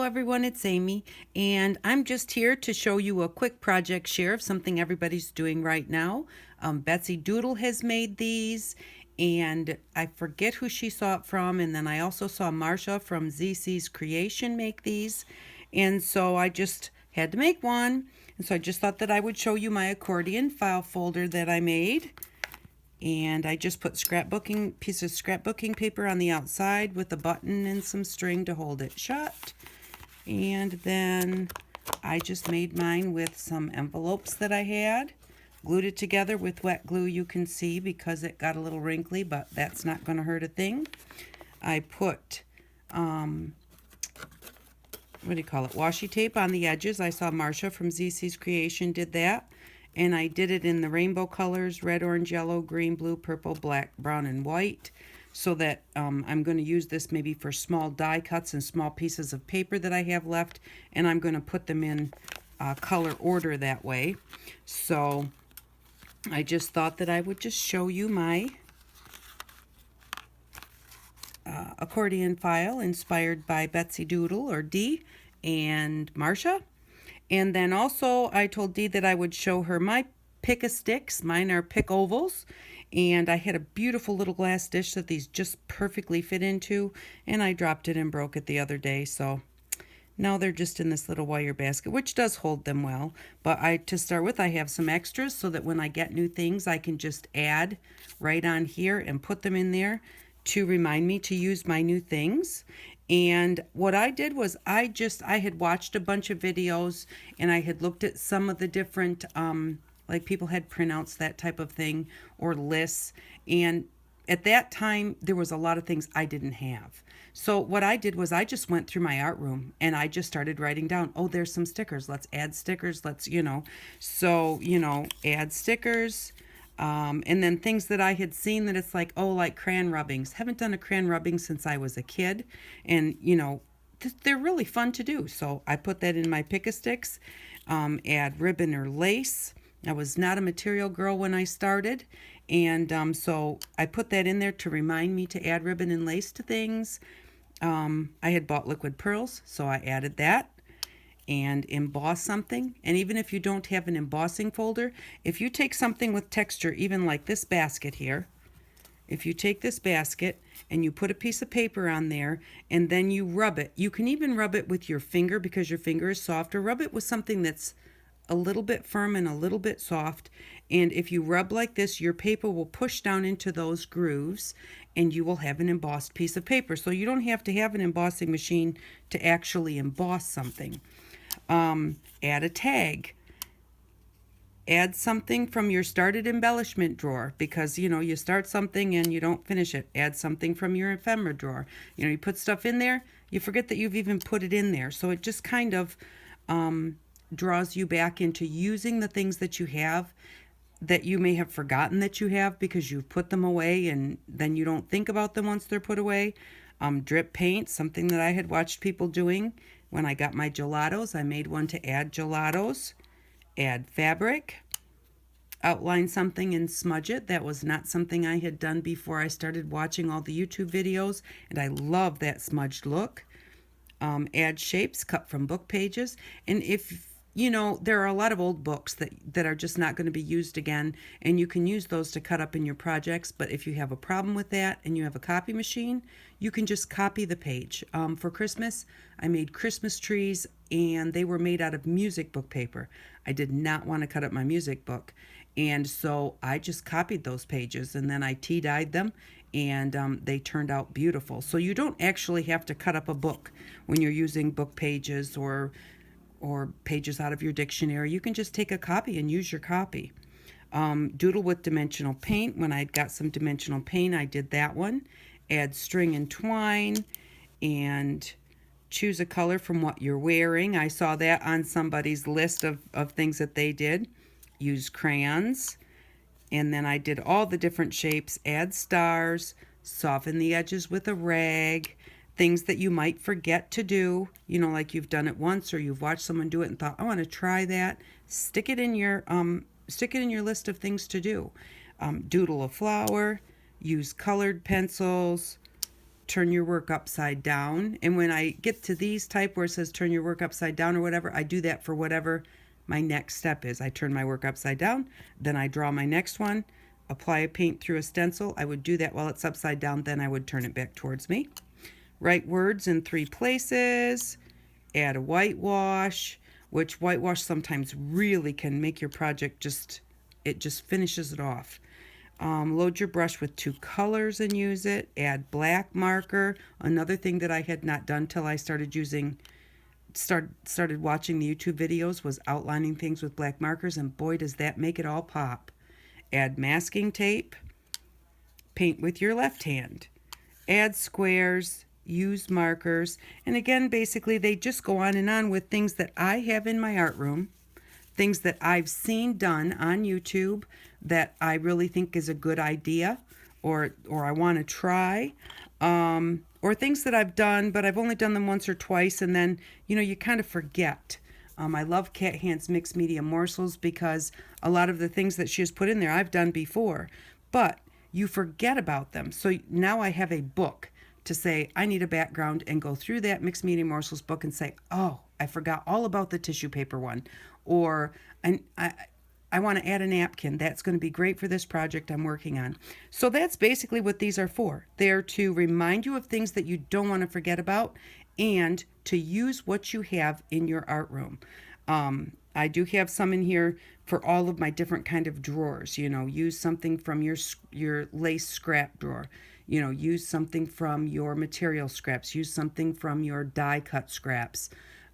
everyone, it's Amy, and I'm just here to show you a quick project share of something everybody's doing right now. Betsy Doodle has made these, and I forget who she saw it from, and then I also saw Marsha from ZC's Creation make these, and so I just had to make one, and so I just thought that I would show you my accordion file folder that I made. And I just put piece of scrapbooking paper on the outside with a button and some string to hold it shut. And then I just made mine with some envelopes that I had. Glued it together with wet glue, you can see, because it got a little wrinkly, but that's not going to hurt a thing. I put, washi tape on the edges. I saw Marsha from ZC's Creation did that. And I did it in the rainbow colors, red, orange, yellow, green, blue, purple, black, brown, and white, so that I'm going to use this maybe for small die cuts and small pieces of paper that I have left, and I'm going to put them in color order that way. So I just thought that I would just show you my accordion file inspired by Betsy Doodle, or Dee, and Marsha. And then also I told Dee that I would show her my pick-a-sticks. Mine are pick ovals. And I had a beautiful little glass dish that these just perfectly fit into. And I dropped it and broke it the other day. So now they're just in this little wire basket, which does hold them well. But to start with, I have some extras so that when I get new things, I can just add right on here and put them in there to remind me to use my new things. And what I did was I had watched a bunch of videos, and I had looked at some of the different, like people had printouts, that type of thing, or lists. And at that time, there was a lot of things I didn't have. So what I did was I just went through my art room and I just started writing down, oh, there's some stickers. Let's add stickers. Add stickers. And then things that I had seen that it's like, oh, like crayon rubbings. Haven't done a crayon rubbing since I was a kid. And, they're really fun to do. So I put that in my pick-a-sticks. Add ribbon or lace. I was not a material girl when I started. And so I put that in there to remind me to add ribbon and lace to things. I had bought liquid pearls, so I added that. And emboss something. And even if you don't have an embossing folder, if you take something with texture, even like this basket here, if you take this basket and you put a piece of paper on there and then you rub it, you can even rub it with your finger because your finger is soft, or rub it with something that's a little bit firm and a little bit soft. And if you rub like this, your paper will push down into those grooves and you will have an embossed piece of paper. So you don't have to have an embossing machine to actually emboss something. Add a tag. Add something from your started embellishment drawer, because you start something and you don't finish it. Add something from your ephemera drawer. You put stuff in there, you forget that you've even put it in there. So it just kind of draws you back into using the things that you have that you may have forgotten that you have because you've put them away and then you don't think about them once they're put away. Drip paint, something that I had watched people doing. When I got my gelatos, I made one to add gelatos. Add fabric. Outline something and smudge it. That was not something I had done before I started watching all the YouTube videos, and I love that smudged look. Add shapes cut from book pages. And if there are a lot of old books that are just not going to be used again, and you can use those to cut up in your projects. But if you have a problem with that and you have a copy machine, you can just copy the page. For Christmas, I made Christmas trees, and they were made out of music book paper. I did not want to cut up my music book, and so I just copied those pages, and then I tea-dyed them, and they turned out beautiful. So you don't actually have to cut up a book when you're using book pages or pages out of your dictionary. You can just take a copy and use your copy. Doodle with dimensional paint. When I'd got some dimensional paint, I did that one. Add string and twine, and choose a color from what you're wearing. I saw that on somebody's list of things that they did. Use crayons. And then I did all the different shapes. Add stars. Soften the edges with a rag. Things that you might forget to do, like you've done it once or you've watched someone do it and thought, I want to try that. Stick it in your list of things to do. Doodle a flower, use colored pencils, turn your work upside down. And when I get to these type where it says turn your work upside down or whatever, I do that for whatever my next step is. I turn my work upside down, then I draw my next one, apply a paint through a stencil. I would do that while it's upside down, then I would turn it back towards me. Write words in 3 places, add a whitewash, which whitewash sometimes really can make your project it just finishes it off. Load your brush with 2 colors and use it. Add black marker. Another thing that I had not done till I started watching the YouTube videos was outlining things with black markers, and boy does that make it all pop. Add masking tape. Paint with your left hand. Add squares. Use markers. And again, basically they just go on and on with things that I have in my art room, things that I've seen done on YouTube that I really think is a good idea, or I want to try, or things that I've done, but I've only done them once or twice, and then, you kind of forget. I love Cat Hand's Mixed Media Morsels because a lot of the things that she has put in there I've done before, but you forget about them. So now I have a book to say, I need a background, and go through that Mixed Media Morsels book and say, oh, I forgot all about the tissue paper one. Or I want to add a napkin. That's going to be great for this project I'm working on. So that's basically what these are for. They're to remind you of things that you don't want to forget about, and to use what you have in your art room. I do have some in here for all of my different kind of drawers. Use something from your lace scrap drawer. Use something from your material scraps. Use something from your die cut scraps.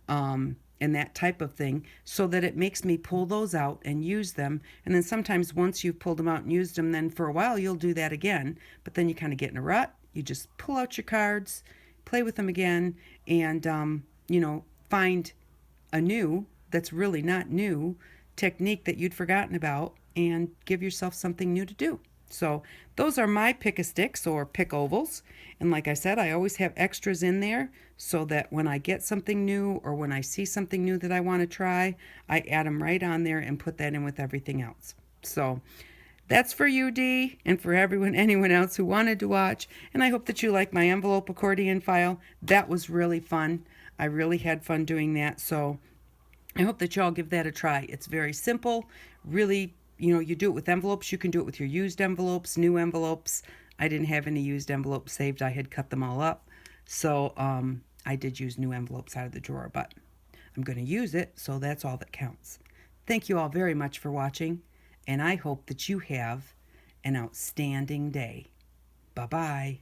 And that type of thing, so that it makes me pull those out and use them. And then sometimes once you've pulled them out and used them, then for a while you'll do that again, but then you kind of get in a rut. You just pull out your cards, play with them again, and find a new, that's really not new, technique that you'd forgotten about, and give yourself something new to do. So those are my pick-a-sticks or pick ovals. And like I said, I always have extras in there so that when I get something new or when I see something new that I want to try, I add them right on there and put that in with everything else. So that's for you, Dee, and for anyone else who wanted to watch. And I hope that you like my envelope accordion file. That was really fun. I really had fun doing that. So I hope that y'all give that a try. It's very simple, really. You do it with envelopes. You can do it with your used envelopes, new envelopes. I didn't have any used envelopes saved. I had cut them all up. So I did use new envelopes out of the drawer, but I'm going to use it, so that's all that counts. Thank you all very much for watching, and I hope that you have an outstanding day. Bye-bye.